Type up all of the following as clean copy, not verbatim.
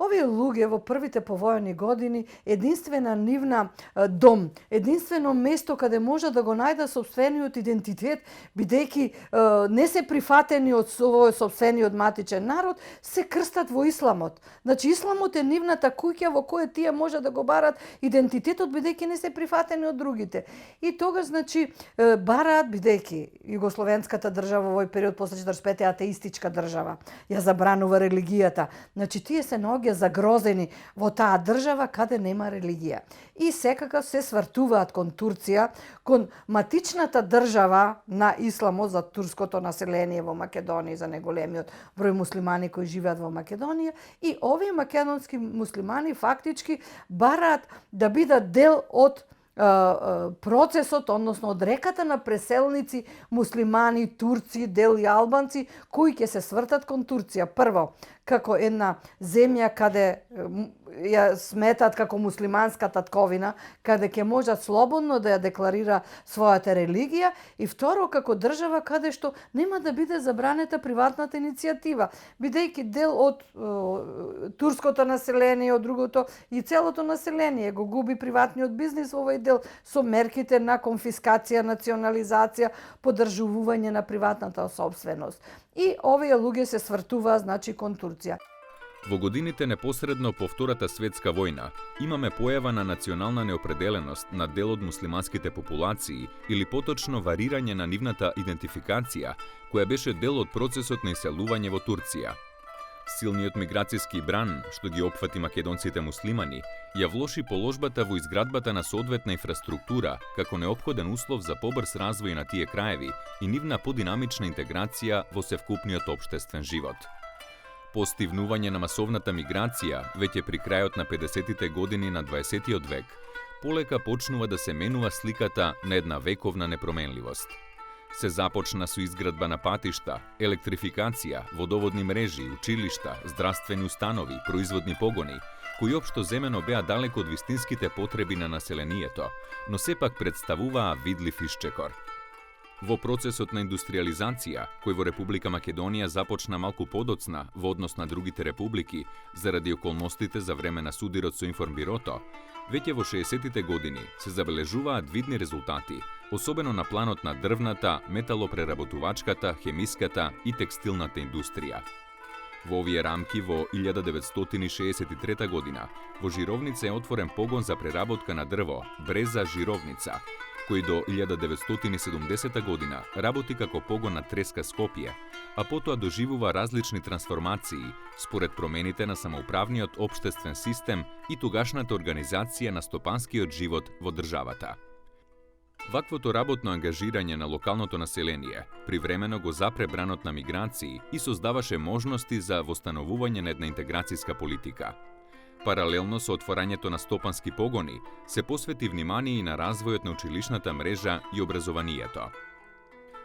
Овие луѓе во првите повојни години единствена нивна дом, единствено место каде може да го најдат сопствениот идентитет, бидејќи не се прифатени од својот сопствениот матичен народ, се крстат во исламот. Значи исламот е нивната куќа во која тие може да го барат идентитетот, бидејќи не се прифатени од другите. И тогаш, значи, бараат, бидејќи југословенската држава во овој период после 45 е атеистичка држава, ја забранува религијата. Значи, тие се наоѓа загрозени во таа држава каде нема религија. И секако се свртуваат кон Турција, кон матичната држава на исламот, за турското население во Македонија, за неголемиот број муслимани кои живеат во Македонија, и овие македонски муслимани фактички бараат да бидат дел од процесот, односно од реката на преселници, муслимани, турци, дел и албанци, кои ќе се свртат кон Турција. Прво, како една земја каде ја сметат како муслиманска татковина, каде ќе можат слободно да ја декларира својата религија, и второ, како држава каде што нема да биде забранета приватната иницијатива, бидејќи дел од турското население, од другото и целото население го губи приватниот бизнис во овој дел со мерките на конфискација, национализација, поддржување на приватната собственост. И овие луѓе се свртуваа, значи, кон Турција. Во годините непосредно по Втората светска војна имаме појава на национална неопределеност на дел од муслиманските популации или поточно варирање на нивната идентификација, која беше дел од процесот на иселување во Турција. Силниот миграцијски бран, што ги опфати македонците муслимани, ја влоши положбата во изградбата на соодветна инфраструктура како неопходен услов за побрз развој на тие краеви и нивна подинамична интеграција во севкупниот општествен живот. По стивнување на масовната миграција, веќе при крајот на 50-тите години на 20-тиот век, полека почнува да се менува сликата на една вековна непроменливост. Се започна со изградба на патишта, електрификација, водоводни мрежи, училишта, здравствени установи, производни погони, кои општо земено беа далеко од вистинските потреби на населението, но сепак представуваа видлив исчекор. Во процесот на индустриализација, кој во Република Македонија започна малку подоцна во однос на другите републики заради околностите за време на судирот со Информбирото, веќе во 60-тите години се забележуваат видни резултати, особено на планот на дрвната, металопреработувачката, хемиската и текстилната индустрија. Во овие рамки во 1963 година во Жировница е отворен погон за преработка на дрво, Бреза Жировница, кој до 1970 година работи како погон на треска Скопје, а потоа доживува различни трансформации според промените на самоуправниот општествен систем и тогашната организација на стопанскиот живот во државата. Ваквото работно ангажирање на локалното население привремено го запре бранот на миграции и создаваше можности за востановување на една интеграцијска политика. Паралелно со отворањето на стопански погони, се посвети внимание и на развојот на училишната мрежа и образованието.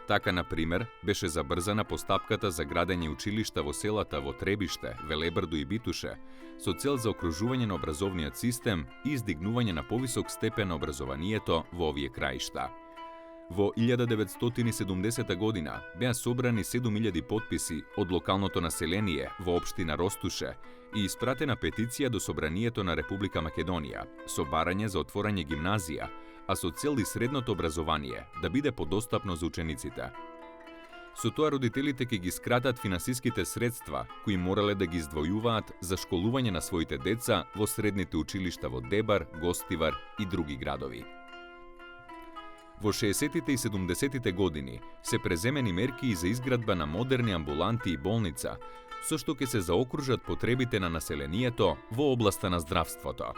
Така, например, беше забрзана постапката за градење училишта во селата во Требиште, Велебрду и Битуше, со цел за окружување на образовниот систем и издигнување на повисок степен на образованието во овие краишта. Во 1970 година беа собрани 7000 потписи од локалното население во општина Ростуше и испратена петиција до Собранието на Република Македонија со барање за отворање гимназија, а со цел и средното образование да биде подостапно за учениците. Со тоа родителите ќе ги скратат финансиските средства кои морале да ги издвојуваат за школување на своите деца во средните училишта во Дебар, Гостивар и други градови. Во 60-тите и 70-тите години се преземени мерки и за изградба на модерни амбуланти и болница, со што ќе се заокружат потребите на населението во областа на здравството.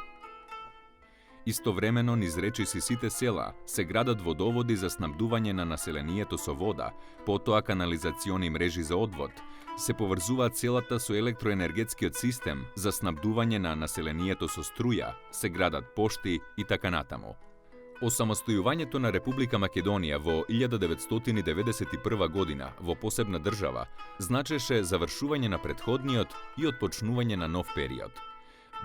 Истовремено низ речиси сите села се градат водоводи за снабдување на населението со вода, потоа канализациони мрежи за одвод, се поврзуваат селата со електроенергетскиот систем за снабдување на населението со струја, се градат пошти и така натаму. Осамостојувањето на Република Македонија во 1991 година во посебна држава значеше завршување на претходниот и отпочнување на нов период.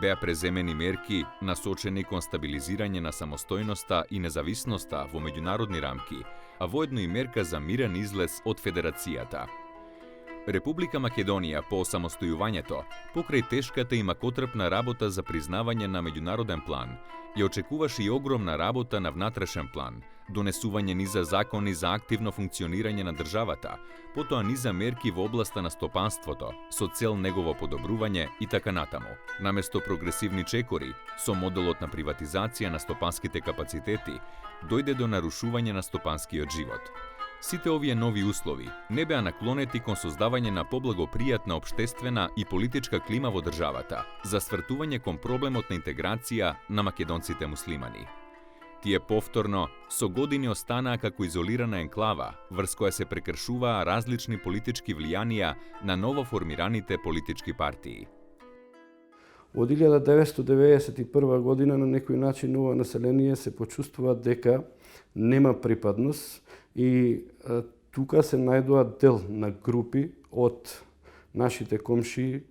Беа преземени мерки насочени кон стабилизирање на самостојноста и независноста во меѓународни рамки, а воедно и мерка за мирен излез од Федерацијата. Република Македонија по осамостојувањето, покрај тешката и макотрпна работа за признавање на меѓународен план, ја очекуваше и огромна работа на внатрешен план, донесување низа закони за активно функционирање на државата, потоа низа мерки во областа на стопанството, со цел негово подобрување и така натаму. Наместо прогресивни чекори, со моделот на приватизација на стопанските капацитети, дојде до нарушување на стопанскиот живот. Сите овие нови услови не беа наклонети кон создавање на поблагопријатна општествена и политичка клима во државата, за свртување кон проблемот на интеграција на македонците муслимани. Тие повторно со години останаа како изолирана енклава, врз која се прекршуваа различни политички влијанија на новоформираните политички партии. Од 1991 година на некој начин ова население се почувствува дека нема припадност и тука се најдоа дел на групи од нашите комшии,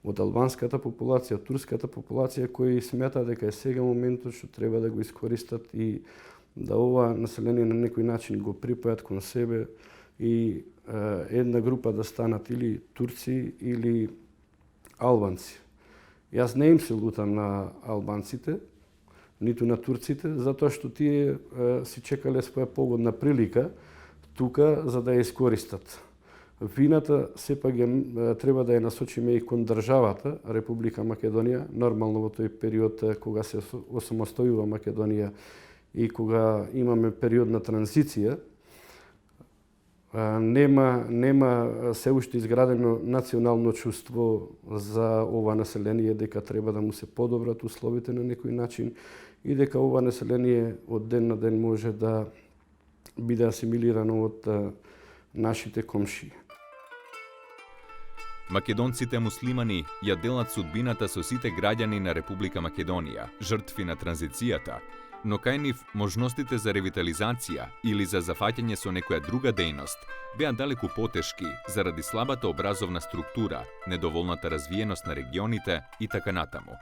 од албанската популација, турската популација, кои сметаат дека е сега моментот што треба да го искористат и да ова население на некој начин го припајат кон себе и една група да станат или турци или албанци. Јас не им се лутам на албанците, ниту на турците, затоа што тие си чекале своја погодна прилика тука за да ја искористат. Вината сепак треба да ја насочиме и кон државата, Република Македонија, нормално во тој период кога се осамостојува Македонија и кога имаме период на транзиција, нема се уште изградено национално чувство за ова население, дека треба да му се подобрат условите на некој начин и дека ова население од ден на ден може да биде асимилирано од нашите комшии. Македонците муслимани ја делат судбината со сите граѓани на Република Македонија, жртви на транзицијата, но кај нив можностите за ревитализација или за зафаќање со некоја друга дејност беа далеку потешки заради слабата образовна структура, недоволната развиеност на регионите и така натаму.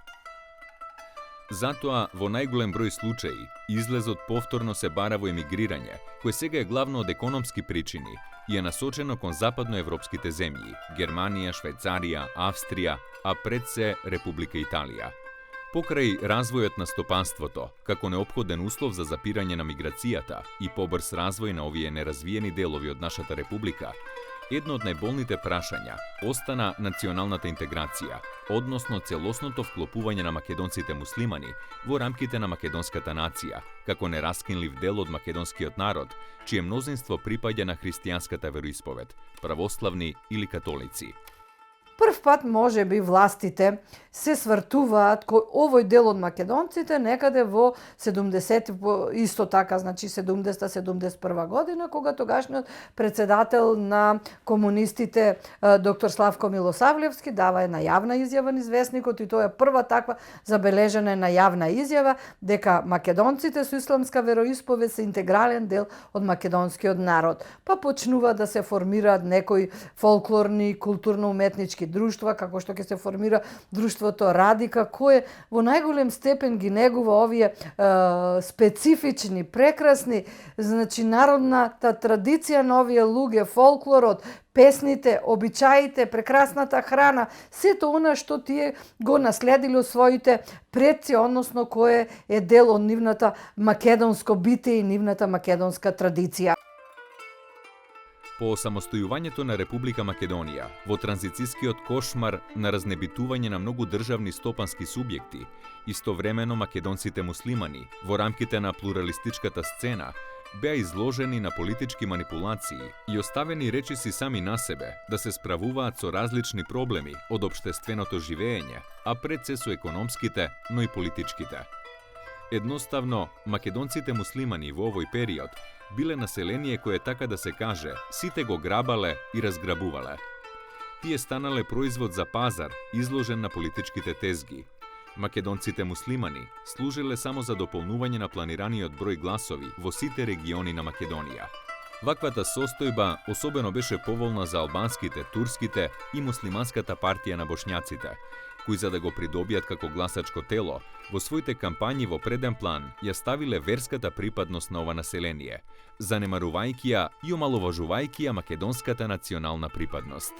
Затоа, во најголем број случаи, излезот повторно се бара во емигрирање, кој сега е главно од економски причини и е насочено кон западноевропските земји, Германија, Швајцарија, Австрија, а пред се Република Италија. Покрај развојот на стопанството, како неопходен услов за запирање на миграцијата и побрз развој на овие неразвиени делови од нашата република, едно од најболните прашања остана националната интеграција, односно целосното вклопување на македонците муслимани во рамките на македонската нација, како нераскинлив дел од македонскиот народ, чие мнозинство припаѓа на христијанската вероисповед, православни или католици. Прв пат може би властите се свртуваат кој овој дел од македонците некаде во 70 исто така, значи 70-71 година, кога тогашниот председател на комунистите доктор Славко Милосавлевски дава една јавна изјава низ весникот и тоа е прва таква забележена една јавна изјава дека македонците со исламска вероисповед се интегрален дел од македонскиот народ. Па почнува да се формираат некои фолклорни, културно-уметнички друштва, како што ќе се формира друштвото Радика, кое во најголем степен ги негува овие специфични, прекрасни, значи народната традиција на овие луѓе, фолклорот, песните, обичаите, прекрасната храна, сето она што тие го наследиле од своите предци, односно кое е дел од нивната македонско битие и нивната македонска традиција. По самостојувањето на Република Македонија, во транзицискиот кошмар на разнебитување на многу државни стопански субјекти, истовремено македонците муслимани, во рамките на плуралистичката сцена, беа изложени на политички манипулации и оставени речиси сами на себе да се справуваат со различни проблеми од општественото живеење, а пред се со економските, но и политичките. Едноставно, македонците муслимани во овој период биле население кое, така да се каже, сите го грабале и разграбувале. Тие станале производ за пазар, изложен на политичките тезги. Македонците муслимани служиле само за дополнување на планираниот број гласови во сите региони на Македонија. Ваквата состојба особено беше поволна за албанските, турските и муслиманската партија на бошњаците, кои за да го придобијат како гласачко тело, во своите кампањи во преден план ја ставиле верската припадност на ова население, занемарувајќи ја и омаловажувајќи ја македонската национална припадност.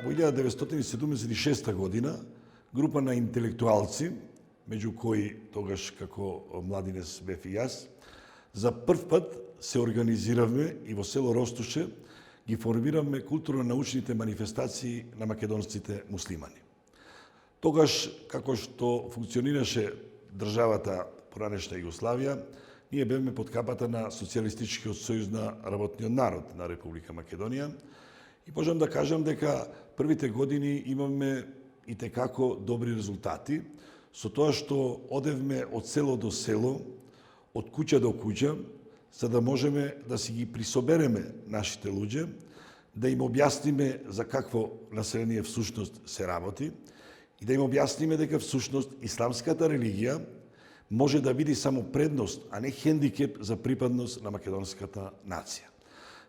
во 1976 година група на интелектуалци, меѓу кои тогаш како Младинес бев и јас, за прв пат се организиравме и во село Ростуше ги формиравме културно-научните манифестации на македонците муслимани. Тогаш, како што функционираше државата поранешна Југославија, ние бевме под капата на Социјалистичкиот сојуз на работниот народ на Република Македонија и можам да кажам дека првите години имаме и текако добри резултати, со тоа што одевме од село до село, од куќа до куќа, за да можеме да си ги присобереме нашите луѓе, да им објасниме за какво население всушност се работи и да им објасниме дека всушност исламската религија може да биде само предност, а не хендикеп за припадност на македонската нација.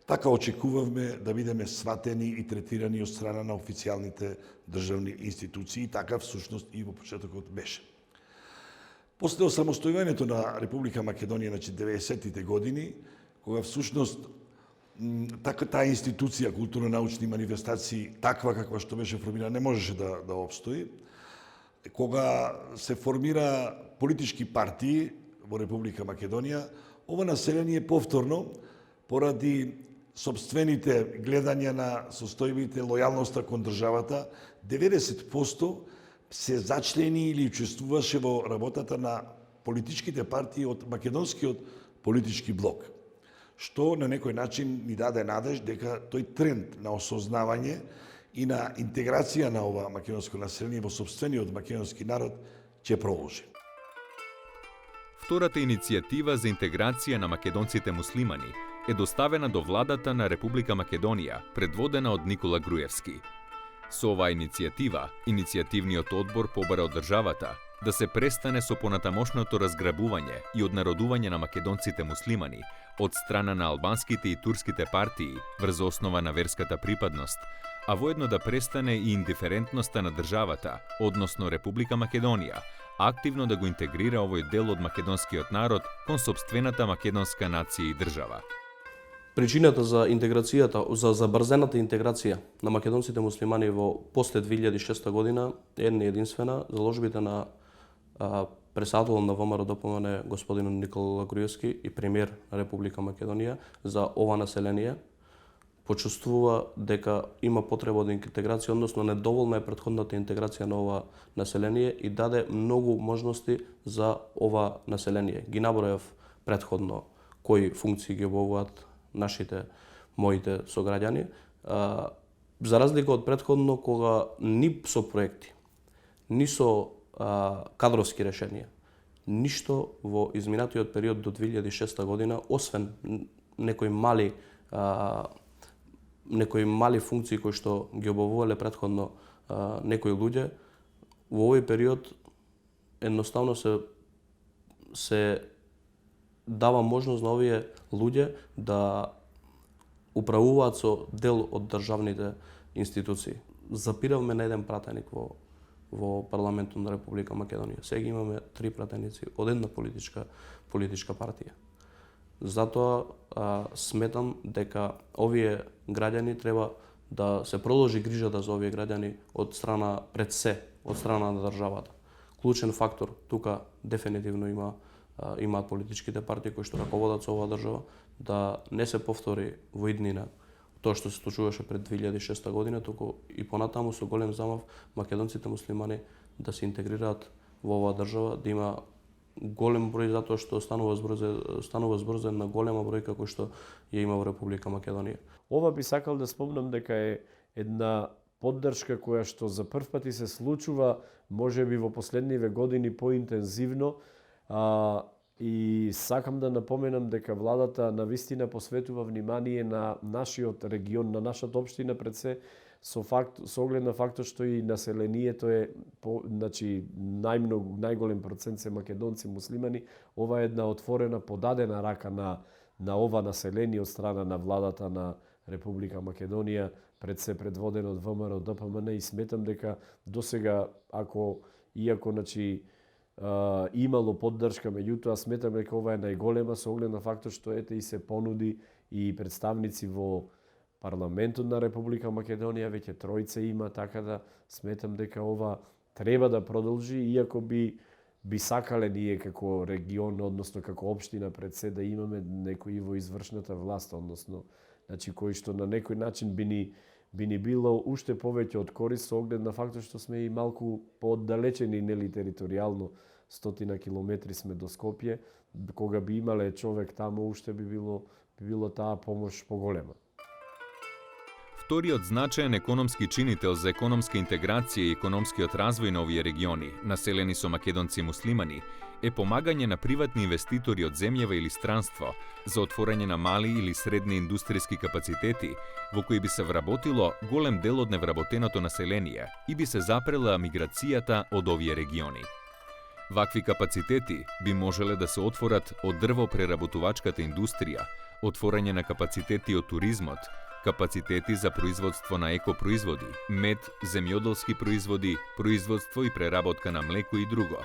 Така очекувавме да бидеме сватени и третирани од страна на официјалните државни институции, и така всушност и во почетокот беше. После осамостојувањето на Република Македонија, значи 90-тите години, кога всушност таа институција, културно-научни манифестации, таква каква што беше формирана, не можеше да обстои, кога се формира политички партии во Република Македонија, ова население повторно, поради собствените гледања на состојбите, лојалноста кон државата, 90% се зачлени или учествуваше во работата на политичките партии од македонскиот политички блок, што на некој начин ни даде надеж дека тој тренд на осознавање и на интеграција на ова македонско население во собствениот македонски народ ќе продолжи. Втората иницијатива за интеграција на македонците муслимани е доставена до владата на Република Македонија, предводена од Никола Груевски. Со оваа иницијатива, иницијативниот одбор побара од државата да се престане со понатамошното разграбување и однародување на македонците муслимани од страна на албанските и турските партии врз основа на верската припадност, а воедно да престане и индиферентноста на државата, односно Република Македонија, активно да го интегрира овој дел од македонскиот народ кон сопствената македонска нација и држава. Причината за интеграцијата, за забрзената интеграција на македонците муслимани во после 2006 година е една единствена, заложбите на председател на ВМРО ДПМН господин Никола Груевски и премиер на Република Македонија за ова население почувствува дека има потреба од интеграција, односно недоволна е претходната интеграција на ова население и даде многу можности за ова население. Ги набројав претходно кои функции ги обавуваат моите сограѓани, за разлика од претходно кога ни со проекти, ни со кадровски решенија, ништо во изминатиот период до 2006 година, освен некои мали функции кои што ги обавувале претходно некои луѓе, во овој период едноставно се дава можност на овие луѓе да управуваат со дел од државните институции. Запиравме на еден пратеник во парламентот на Република Македонија. Сега имаме 3 пратеници од една политичка партија. Затоа сметам дека овие граѓани треба да се продолжи грижата за овие граѓани од страна пред се, од страна на државата. Клучен фактор тука дефинитивно имаат политичките партии кои што раководат со оваа држава, да не се повтори во иднина тоа што се случуваше пред 2006 година, туку и понатаму со голем замав македонците муслимани да се интегрираат во оваа држава, да има голем број затоа што станува збор за една голема бројка кој што ја има во Република Македонија. Ова би сакал да спомнам дека е една поддршка која што за прв пат и се случува, можеби во последниве години поинтензивно, и сакам да напоменам дека владата навистина посветува внимание на нашиот регион, на нашата општина пред се, со оглед на фактот што и населението е најголем процент се македонци муслимани. Ова е една отворена, подадена рака на ова население од страна на владата на Република Македонија, пред се предводена од ВМРО ДПМН, и сметам дека досега иако имало поддршка, меѓутоа сметам дека ова е најголема со оглед на фактот што ете и се понуди и представници во парламентот на Република Македонија веќе тројца има, така да сметам дека ова треба да продолжи, иако би сакале ние како регион, односно како општина пред се да имаме некој во извршната власт, односно значи кој што на некој начин би ни било уште повеќе од корист со оглед на фактот што сме и малку пооддалечени нели територијално, 100 километри сме до Скопје, кога би имале човек таму уште би било таа помош поголема. Вториот значаен економски чинител за економска интеграција и економскиот развој на овие региони, населени со македонци муслимани, е помагање на приватни инвеститори од земјава или странство за отворање на мали или средни индустријски капацитети, во кои би се вработило голем дел од невработеното население и би се запрела миграцијата од овие региони. Вакви капацитети би можеле да се отворат од дрвопреработувачката индустрија, отворање на капацитети од туризмот, капацитети за производство на екопроизводи, мед, земјоделски производи, производство и преработка на млеко и друго.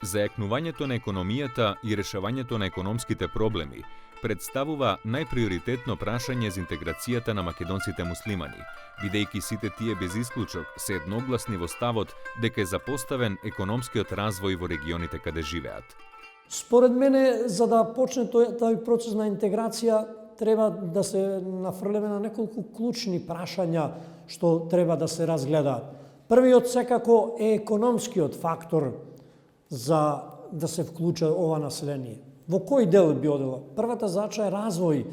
Зајакнувањето на економијата и решавањето на економските проблеми представува најприоритетно прашање за интеграцијата на македонците муслимани, бидејќи сите тие без исклучок се едногласни во ставот дека е запоставен економскиот развој во регионите каде живеат. Според мене, за да почне тој процес на интеграција, треба да се нафрлеме на неколку клучни прашања што треба да се разгледа. Првиот секако е економскиот фактор за да се вклуча ова население. Во кој дел би одело? Првата задача е развој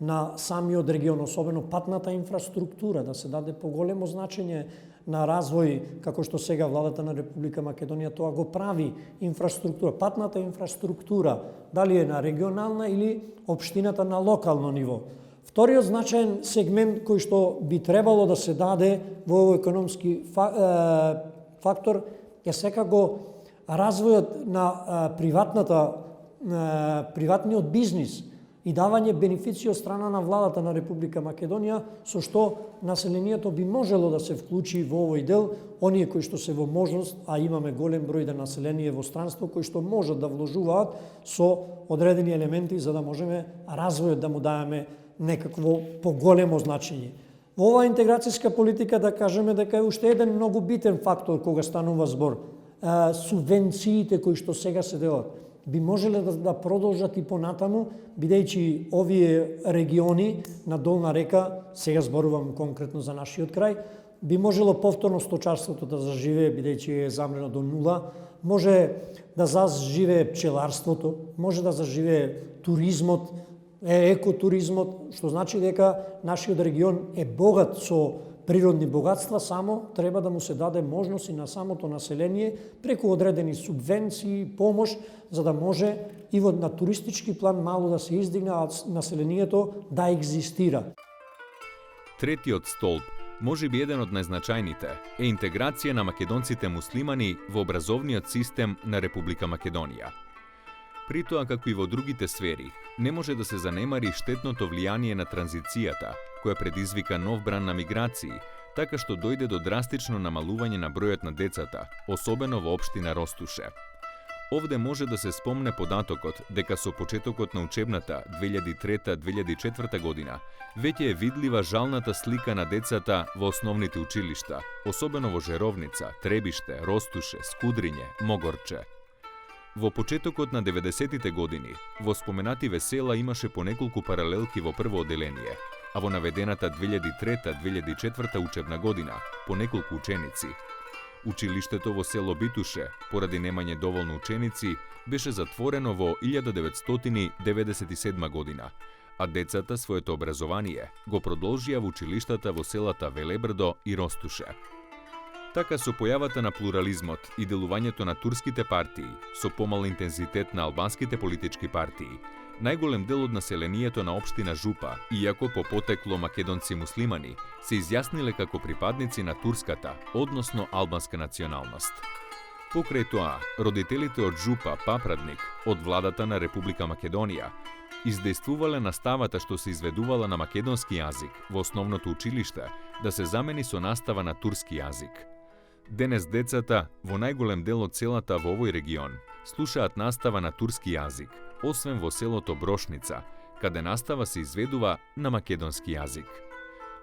на самиот регион, особено патната инфраструктура, да се даде поголемо значење на развој, како што сега владата на Република Македонија тоа го прави, инфраструктура, патната инфраструктура, дали е на регионална или општината на локално ниво. Вториот значаен сегмент кој што би требало да се даде во овој економски фактор е секако развојот на приватниот бизнис и давање бенефици од страна на владата на Република Македонија, со што населението би можело да се вклучи во овој дел, оние кои што се во можност, а имаме голем број да население во странство, кои што можат да вложуваат со одредени елементи за да можеме развојот да му даваме некакво поголемо значење. Во оваа интеграцијска политика да кажеме дека е уште еден многу битен фактор кога станува збор. Субвенциите кои што сега се делат би можеле да продолжат и понатаму, бидејќи овие региони на Долна река, сега зборувам конкретно за нашиот крај, би можело повторно сточарството да заживее, бидејќи е замрено до нула, може да заживее пчеларството, може да заживее туризмот, екотуризмот, што значи дека нашиот регион е богат со природни богатства, само треба да му се даде можност и на самото население преку одредени субвенции, помош, за да може и на туристички план мало да се издигне, а населението да екзистира. Третиот столб, можеби еден од најзначајните, е интеграција на македонците муслимани во образовниот систем на Република Македонија. При тоа, како и во другите сфери, не може да се занемари штетното влијание на транзицијата, која предизвика нов бран на миграции, така што дојде до драстично намалување на бројот на децата, особено во општина Ростуше. Овде може да се спомне податокот дека со почетокот на учебната 2003-2004 година веќе е видлива жалната слика на децата во основните училишта, особено во Жеровница, Требиште, Ростуше, Скудриње, Могорче. Во почетокот на 90-тите години, во споменативе села имаше по неколку паралелки во прво оделение, а во наведената 2003-2004 учебна година по неколку ученици. Училиштето во село Битуше, поради немање доволно ученици, беше затворено во 1997 година, а децата своето образование го продолжија во училиштата во селата Велебрдо и Ростуше. Така со појавата на плурализмот и делувањето на турските партии, со помал интензитет на албанските политички партии, најголем дел од населението на општина Жупа, иако по потекло македонци муслимани, се изјасниле како припадници на турската, односно албанска националност. Покрај тоа, родителите од Жупа Папрадник, од владата на Република Македонија, издействувале наставата што се изведувала на македонски јазик во основното училиште да се замени со настава на турски јазик. Денес децата, во најголем дел од селата во овој регион, слушаат настава на турски јазик, освен во селото Брошница, каде настава се изведува на македонски јазик.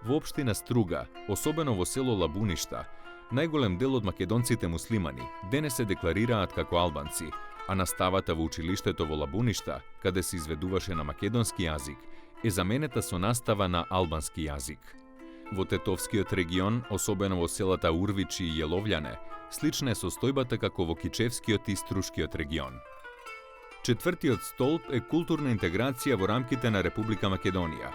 Во општина Струга, особено во село Лабуништа, најголем дел од македонците муслимани денес се декларираат како албанци, а наставата во училиштето во Лабуништа, каде се изведуваше на македонски јазик, е заменета со настава на албански јазик. Во Тетовскиот регион, особено во селата Урвичи и Јеловљане, слична е состојбата како во Кичевскиот и Струшкиот регион. Четвртиот столб е културна интеграција во рамките на Република Македонија.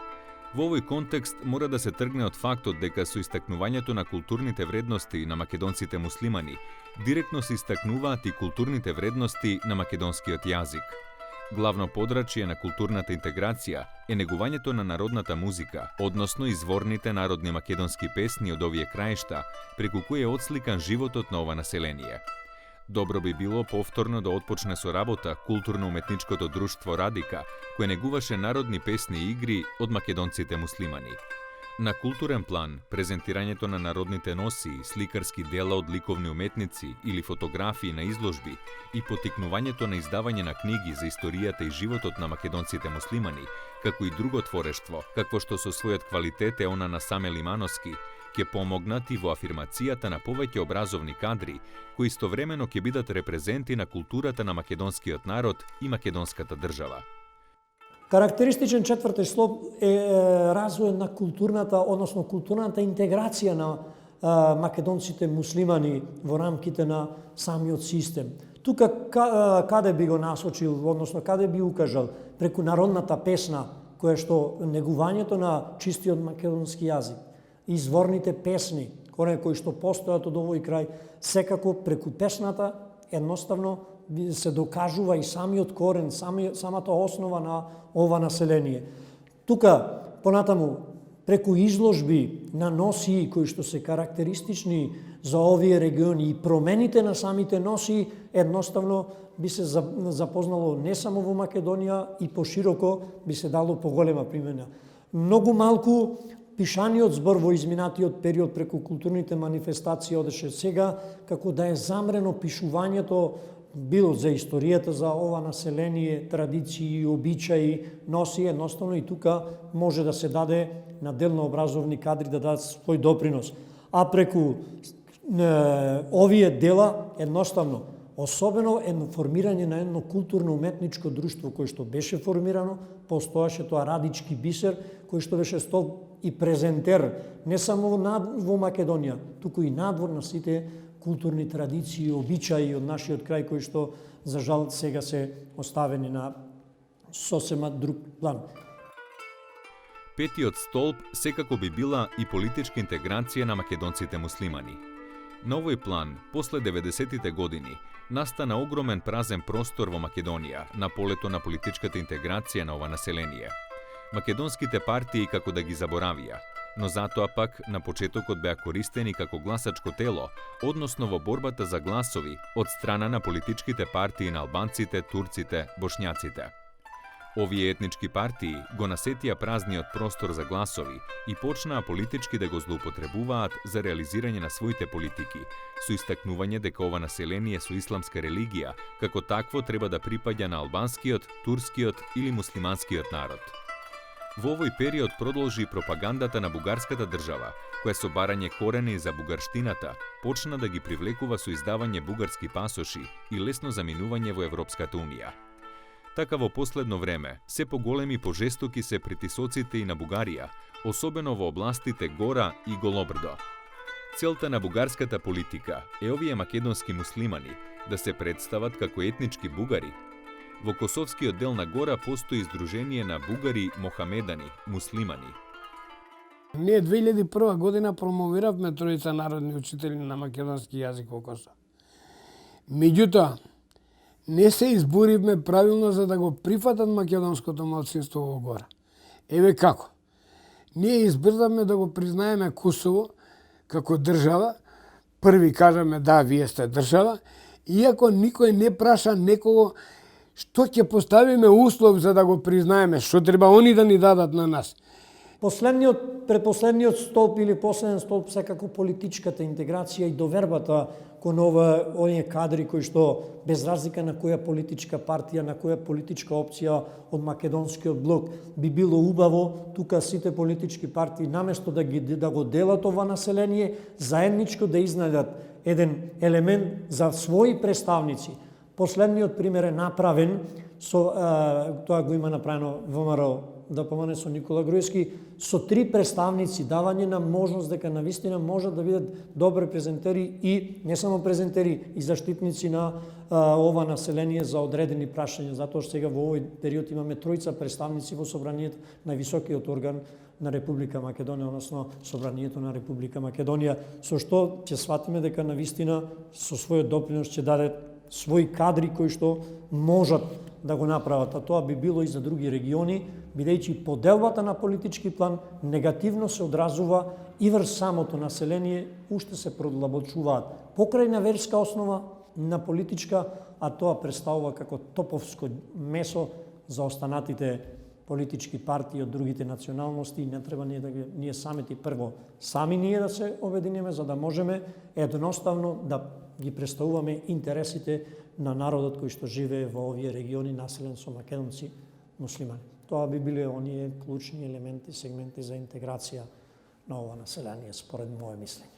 Во овој контекст мора да се тргне од фактот дека со истакнувањето на културните вредности на македонците муслимани, директно се истакнуваат и културните вредности на македонскиот јазик. Главно подрачје на културната интеграција е негувањето на народната музика, односно изворните народни македонски песни од овие краишта, преку кои е отсликан животот на ова население. Добро би било повторно да отпочне со работа културно-уметничкото друштво Радика, кое негуваше народни песни и игри од македонците муслимани. На културен план, презентирањето на народните носии, сликарски дела од ликовни уметници или фотографии на изложби и поттикнувањето на издавање на книги за историјата и животот на македонците муслимани, како и друго творештво, какво што со својот квалитет е она на Саме Лимановски, ќе помогнат и во афирмацијата на повеќе образовни кадри, кои истовремено ќе бидат репрезенти на културата на македонскиот народ и македонската држава. Карактеристичен четврти слоб е развој на културната, односно културната интеграција на македонците муслимани во рамките на самиот систем. Тука каде би го насочил, односно каде би укажал, преку народната песна, која што негувањето на чистиот македонски јазик, изворните песни, кои што постојат од овој крај, секако преку песната едноставно се докажува и самиот корен, самата основа на ова население. Тука, понатаму, преку изложби на носии кои што се карактеристични за овие региони и промените на самите носии, едноставно би се запознало не само во Македонија и пошироко би се дало поголема примена. Многу малку пишаниот збор во изминатиот период преку културните манифестации одеше сега, како да е замрено пишувањето било за историјата за ова население, традиции, обичаи, носи, едноставно и тука може да се даде на дел на образовни кадри да дадат свој допринос. А преку овие дела, едноставно, особено формирање на едно културно-уметничко друштво кое што беше формирано, постоеше тоа Радички бисер, кој што беше столб и презентер не само во Македонија, туку и надвор на сите културни традиции и обичаи од нашиот крај, кои што, за жал, сега се оставени на сосема друг план. Петиот столб секако би била и политичка интеграција на македонците муслимани. На овој план, после 90-тите години, настана огромен празен простор во Македонија на полето на политичката интеграција на ова население. Македонските партии како да ги заборавија, но затоа пак на почетокот беа користени како гласачко тело, односно во борбата за гласови од страна на политичките партии на албанците, турците, бошњаците. Овие етнички партии го насетија празниот простор за гласови и почнаа политички да го злоупотребуваат за реализирање на своите политики, со истакнување дека ова население со исламска религија како такво треба да припаѓа на албанскиот, турскиот или муслиманскиот народ. Во овој период продолжи пропагандата на бугарската држава, која со барање корени за бугарштината почна да ги привлекува со издавање бугарски пасоши и лесно заминување во Европската унија. Така во последно време, се поголеми пожестоки се притисоците и на Бугарија, особено во областите Гора и Голобрдо. Целта на бугарската политика е овие македонски муслимани да се представат како етнички бугари. Во косовскиот дел на Гора постои издружение на бугари мохамедани, муслимани. Ние 2001 година промовиравме тројца народни учители на македонски јазик во Косово. Меѓутоа, не се изборивме правилно за да го прифатат македонското малцинство во Гора. Еве како. Ние избрзавме да го признаеме Косово како држава, први кажаме да, вие сте држава, иако никој не праша некого што ќе поставиме услов за да го признаеме, што треба они да ни дадат на нас. Предпоследниот столб или последен столб секако политичката интеграција и довербата кон оние кадри кои што без разлика на која политичка партија, на која политичка опција од македонскиот блок би било убаво тука сите политички партии наместо да го делат ова население, заедничко да изнајдат еден елемент за своји представници. Последниот пример е направен тоа го има направено ВМРО да помане со Никола Груевски, со 3 представници, давање на можност дека навистина можат да бидат добри презентери и не само презентери, и заштитници на ова население за одредени прашања, затоа што сега во овој период имаме 3 представници во собранието, највисокиот орган на Република Македонија, односно собранието на Република Македонија, со што ќе сватиме дека навистина со својот допринос ќе даде своји кадри кои што можат да го направат, а тоа би било и за други региони, бидејќи поделбата на политички план негативно се одразува и врз самото население, уште се продлабочуваат покрај на верска основа, на политичка, а тоа представува како топовско месо за останатите политички партии од другите националности и не треба ние самите прво сами ние да се обединиме за да можеме едноставно да ги представуваме интересите на народот кој што живее во овие региони населен со македонци муслимани. Тоа би биле оние клучни елементи, сегменти за интеграција на ова население, според моје мислење.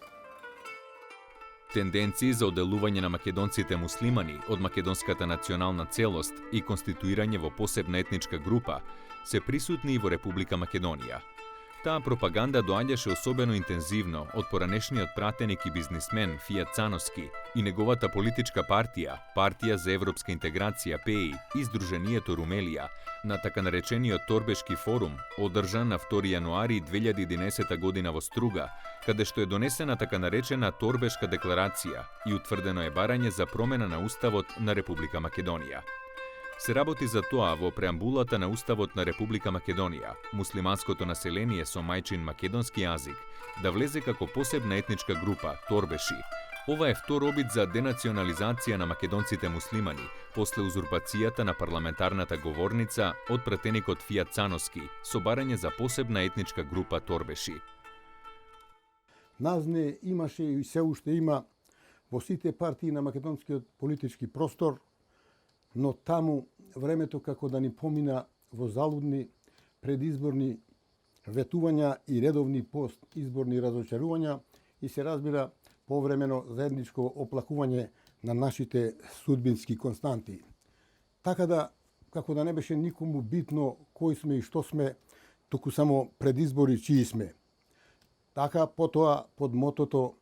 Тенденции за оделување на македонците муслимани од македонската национална целост и конституирање во посебна етничка група се присутни и во Република Македонија. Таа пропаганда доаѓаше особено интензивно од поранешниот пратеник и бизнисмен Фијат Цановски и неговата политичка партија, Партија за европска интеграција ПЕИ и Сдруженијето Румелија, на така наречениот Торбешки форум, одржан на 2 јануари 2011 година во Струга, каде што е донесена така наречена Торбешка декларација и утврдено е барање за промена на Уставот на Република Македонија. Се работи за тоа во преамбулата на Уставот на Република Македонија, муслиманското население со мајчин македонски јазик да влезе како посебна етничка група, торбеши. Ова е втор обид за денационализација на македонците муслимани после узурпацијата на парламентарната говорница од пратеникот Фијат Цановски со барање за посебна етничка група торбеши. Назне имаше и се уште има во сите партии на македонскиот политички простор, но таму времето како да ни помина во залудни предизборни ветувања и редовни постизборни разочарувања и се разбира повремено заедничко оплакување на нашите судбински константи. Така да, како да не беше никому битно кој сме и што сме, туку само предизбори чии сме. Така потоа под мотото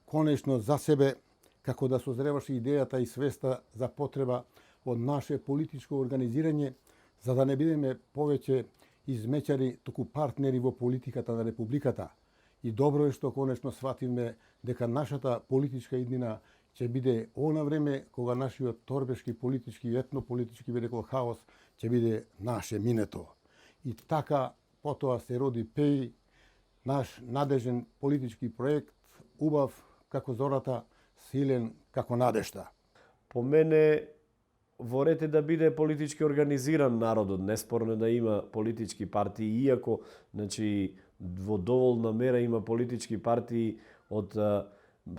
конечно за себе, како да созреваше идејата и свеста за потреба од наше политичко организирање, за да не бидеме повеќе измечари, туку партнери во политиката на Републиката. И добро е што конечно сватиме дека нашата политичка иднина ќе биде она време кога нашиот торбешки политички и етнополитички би рекол хаос ќе биде наше минето. И така потоа се роди ПЕИ, наш надежен политички проект, убав како зората, силен како надежта. По мене во ред е да биде политички организиран народот, неспорно да има политички партии, иако во доволна мера има политички партии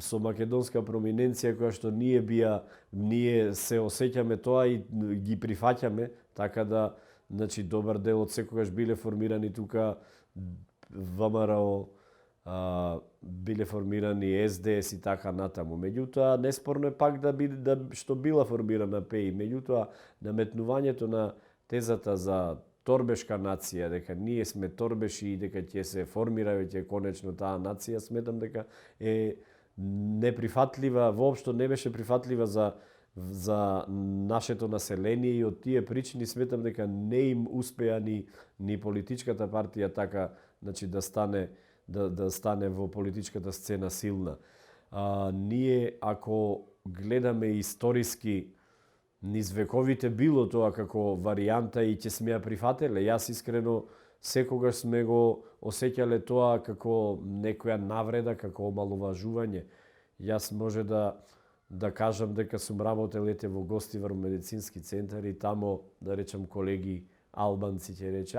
со македонска проминенција која што ние се осеќаме тоа и ги прифаќаме, така да добар дел од секогаш биле формирани тука ВМРО, биле формирани СДС и така натаму. Меѓутоа, неспорно е пак што била формирана ПЕИ. Меѓутоа, наметнувањето на тезата за торбешка нација, дека ние сме торбеши и дека ќе се формира веќе конечно таа нација, сметам дека е неприфатлива, воопшто не беше прифатлива за нашето население и од тие причини сметам дека не им успеа ни политичката партија така да стане во политичката сцена силна. Ние, ако гледаме историски, низ вековите било тоа како варијанта и ќе сме ја прифателе. Јас искрено секогаш сме го осеќале тоа како некоја навреда, како омаловажување. Јас може да кажам дека сум работел во Гостивар медицински центар и тамо, да речем, колеги албанци ќе рече,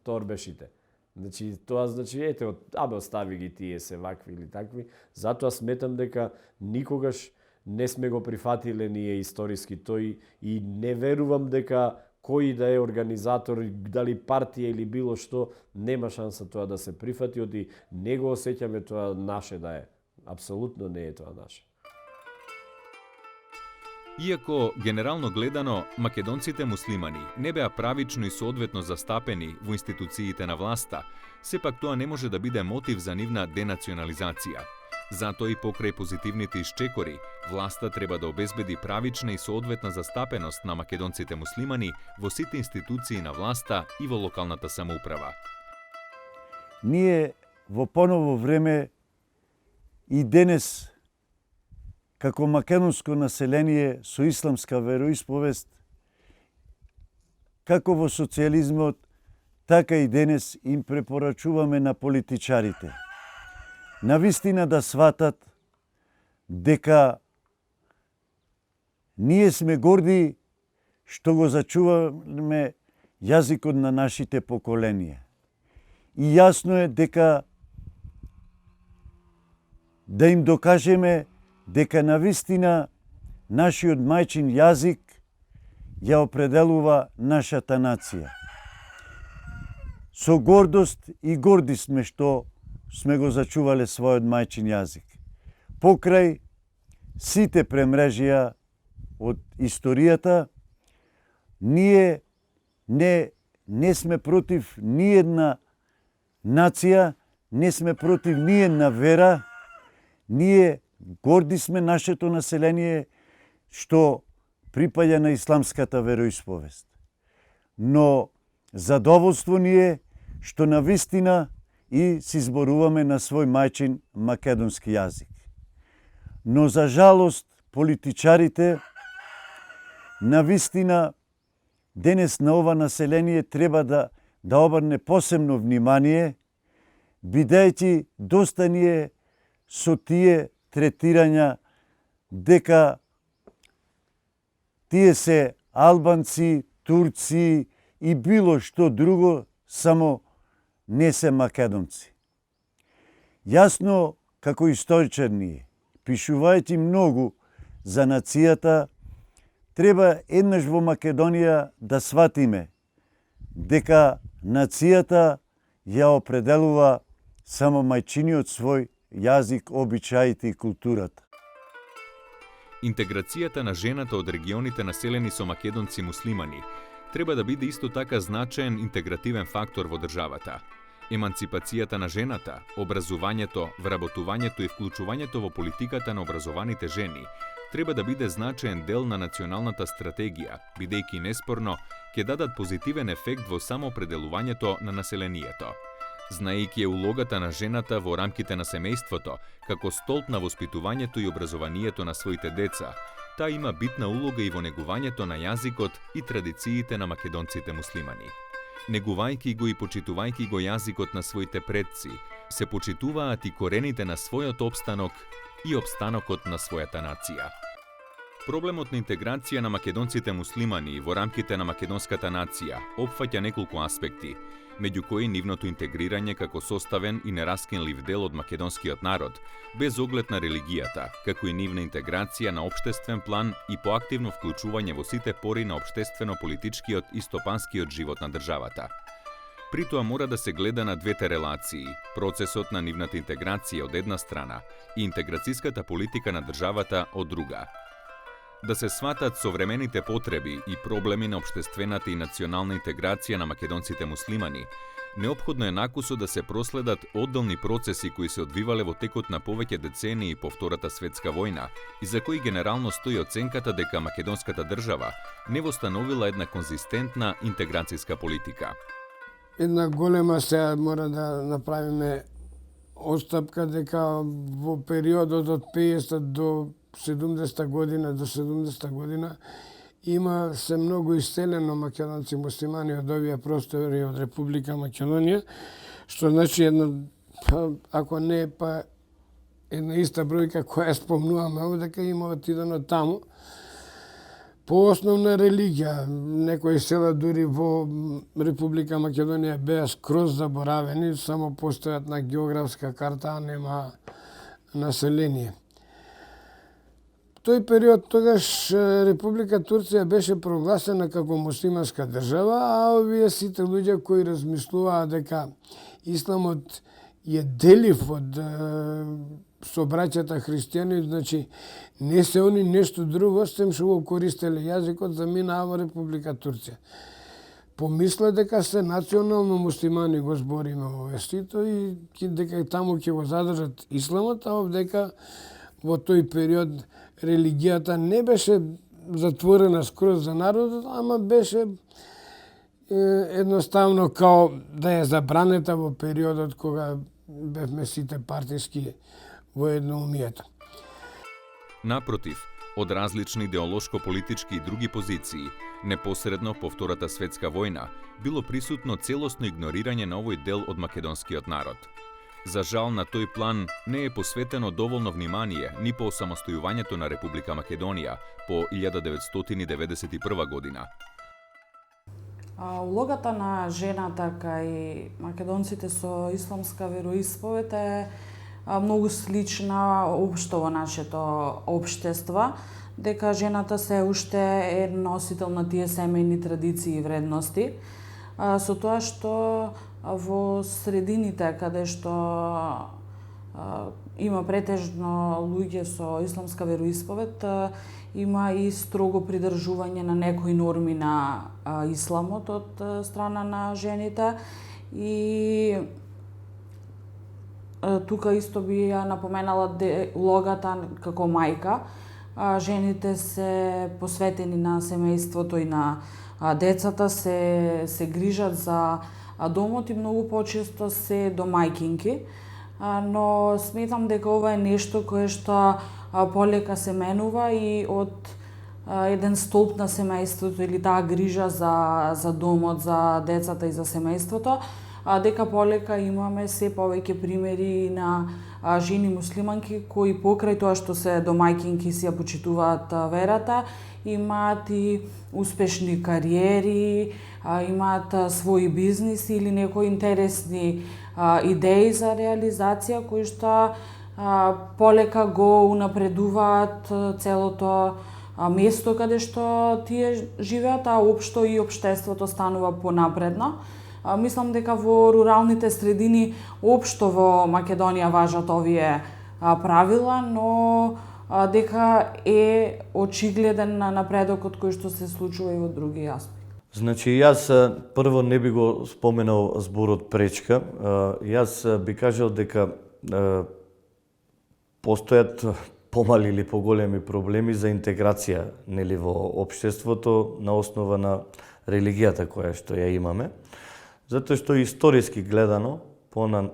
торбешите. Значи, тоа значи, ете, остави ги тие се вакви или такви. Затоа сметам дека никогаш не сме го прифатиле ние историски тој и не верувам дека кој да е организатор, дали партија или било што, нема шанса тоа да се прифати, оти не го осеќаме тоа наше да е. Апсолутно не е тоа наше. Иако, генерално гледано, македонците муслимани не беа правично и соодветно застапени во институциите на власта, сепак тоа не може да биде мотив за нивна денационализација. Затоа и покрај позитивните исчекори, власта треба да обезбеди правична и соодветна застапеност на македонците муслимани во сите институции на власта и во локалната самоуправа. Ние во поново време и денес како македонско население со исламска вероисповест, како во социјализмот, така и денес им препорачуваме на политичарите навистина да сватат дека ние сме горди што го зачуваме јазикот на нашите поколенија. И јасно е дека да им докажеме дека навистина нашиот мајчин јазик ја определува нашата нација. Со гордост и горди сме што сме го зачувале својот мајчин јазик. Покрај сите премрежија од историјата, ние не сме против ниедна нација, не сме против ниедна вера, ние горди сме нашето население што припаѓа на исламската вероисповест. Но задоволство ни е што навистина и си зборуваме на свој мајчин македонски јазик. Но за жалост политичарите навистина денес на ова население треба да обрне посебно внимание, бидејќи доста ни е со тие третирања дека тие се албанци, турци и било што друго, само не се македонци. Јасно, како историчар ние, пишувајќи многу за нацијата, треба еднаш во Македонија да сватиме дека нацијата ја определува само мајчиниот свој јазик, обичаите и културата. Интеграцијата на жената од регионите населени со македонци муслимани треба да биде исто така значаен интегративен фактор во државата. Еманципацијата на жената, образувањето, вработувањето и вклучувањето во политиката на образованите жени треба да биде значаен дел на националната стратегија, бидејќи неспорно ќе дадат позитивен ефект во самоопределувањето на населението. Знаејќи улогата на жената во рамките на семејството, како столб на воспитувањето и образованието на своите деца, таа има битна улога и во негувањето на јазикот и традициите на македонците муслимани. Негувајќи го и почитувајќи го јазикот на своите предци, се почитуваат и корените на својот опстанок и опстанокот на својата нација. Проблемот на интеграција на македонците муслимани во рамките на македонската нација опфаќа неколку аспекти, меѓу кои нивното интегрирање како составен и нераскинлив дел од македонскиот народ, без оглед на религијата, како и нивна интеграција на општествен план и поактивно вклучување во сите пори на општествено-политичкиот и стопанскиот живот на државата. При тоа мора да се гледа на двете релации, процесот на нивната интеграција од една страна и интеграцијската политика на државата од друга. Да се сватат современите потреби и проблеми на општествената и национална интеграција на македонците муслимани, неопходно е накусо да се проследат одделни процеси кои се одвивале во текот на повеќе децении по Втората светска војна и за кои генерално стои оценката дека македонската држава не востановила една конзистентна интеграцијска политика. Една голема сега мора да направиме отстапка дека во периодот од 50 до 70 година до 70 година има се многу иселено македонци муслимани од овие простори од Република Македонија, што значи едно, ако не па една иста бројка која спомнуваме овде, дека има отидено таму. по основна религија. Некои села дури во Република Македонија беа скроз заборавени, само постојат на географска карта, а нема население. Тој период тогаш Република Турција беше прогласена како муслиманска држава, а овие сите луѓе кои размислуваа дека исламот е делив од собраќата христијани, значи не се они нешто друго, сем што го користеле јазикот, заминаа во Република Турција. Помисла дека се национално муслимани го збориме овие сито и дека таму ќе го задржат исламот, а овдека во тој период религијата не беше затворена скроз за народот, ама беше едноставно као да е забранета во периодот кога бевме сите партиски во едноумието. Напротив, од различни идеолошко-политички и други позиции, непосредно по Втората светска војна, било присутно целосно игнорирање на овој дел од македонскиот народ. За жал, на тој план не е посветено доволно внимание ни по осамостојувањето на Република Македонија по 1991 година. Улогата на жената кај македонците со исламска вероисповед е многу слична општо во нашето општество, дека жената се уште е носител на тие семејни традиции и вредности, со тоа што во средините каде што има претежно луѓе со исламска вероисповед, има и строго придржување на некои норми на исламот од страна на жените и тука исто би ја напоменала улогата како мајка. Жените се посветени на семејството и на децата, се грижат за домот и многу почесто се домајкинки, но сметам дека ова е нешто кое што полека се менува и од еден столб на семејството или таа грижа за домот, за децата и за семејството, дека полека имаме се повеќе примери на жени муслиманки кои покрај тоа што се домајкинки си ја почитуваат верата, имаат и успешни кариери, имаат своји бизниси или некои интересни идеи за реализација кои што полека го унапредуваат целото место каде што тие живеат, а општо и општеството станува понапредно. Мислам дека во руралните средини општо во Македонија важат овие правила, но дека е очигледен на напредокот кој што се случува и во други аспекти. Значи, јас прво не би го споменал зборот пречка. Јас би кажал дека постојат помали или поголеми проблеми за интеграција нели во општеството на основа на религијата која што ја имаме. Затоа што историски гледано,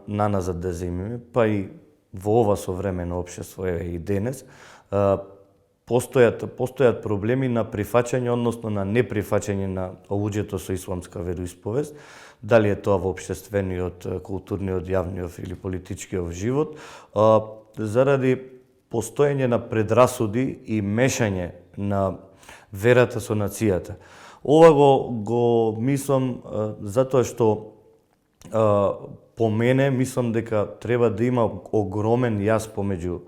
наназад да земиме, па и во ова современо општество и денес, постојат проблеми на прифаќање, односно на неприфаќање на луѓето со исламска вероисповест, дали е тоа во општествениот, културниот, јавниот или политичкиот живот, заради постоење на предрасуди и мешање на верата со нацијата. Ова го мислам затоа што по мене мислам дека треба да има огромен јас помеѓу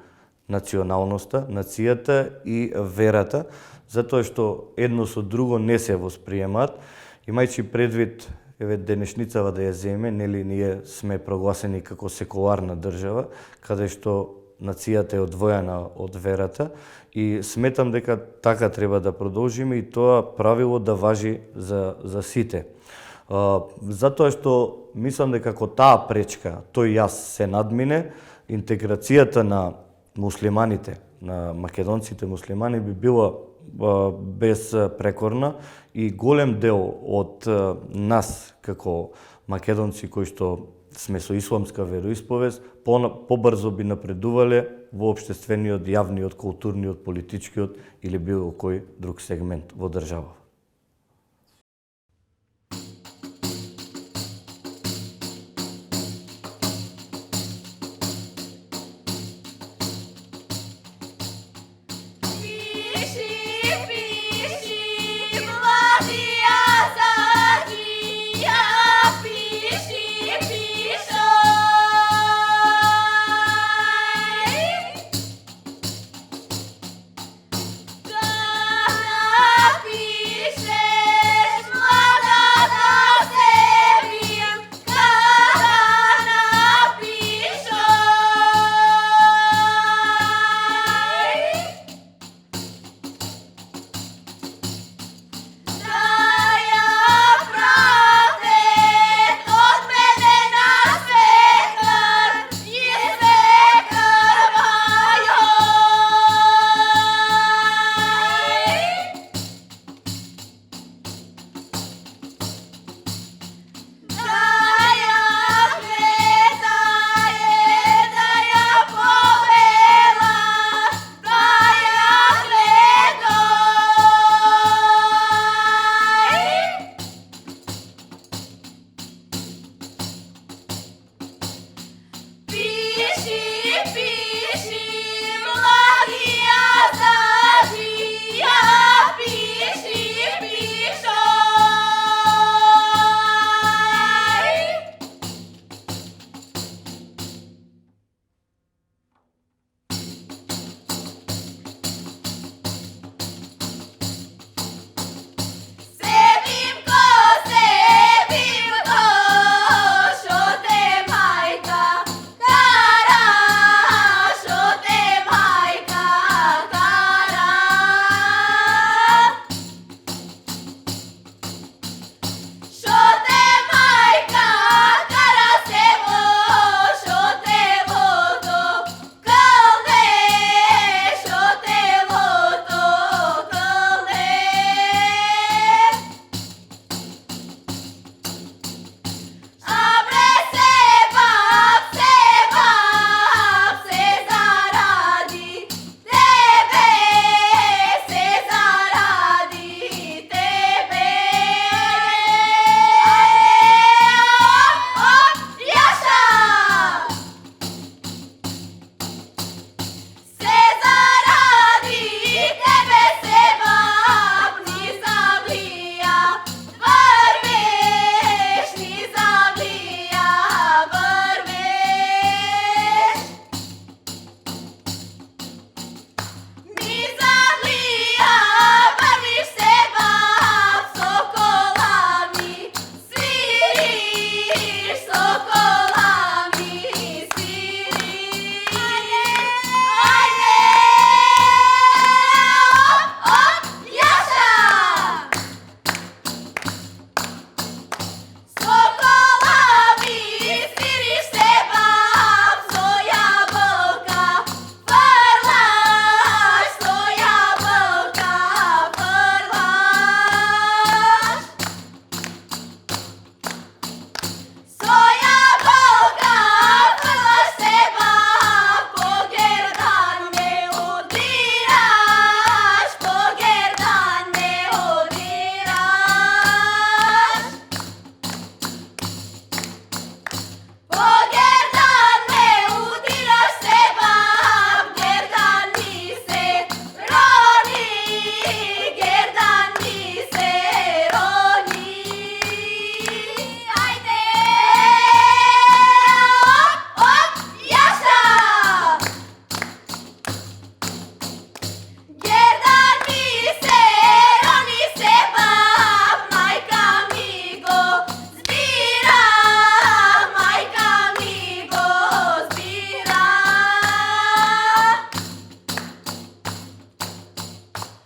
националноста, нацијата и верата, затоа што едно со друго не се восприемаат, имајќи предвид денешницава да ја земе, нели ние сме прогласени како секуларна држава, каде што нацијата е одвоена од верата и сметам дека така треба да продолжиме и тоа правило да важи за сите. Затоа што мислам дека како таа пречка, тој јас се надмине, интеграцијата на муслиманите, на македонците муслимани би била безпрекорна и голем дел од нас како македонци кои што сме со исламска вероисповест, побрзо би напредувале во општествениот, јавниот, културниот, политичкиот или било кој друг сегмент во држава.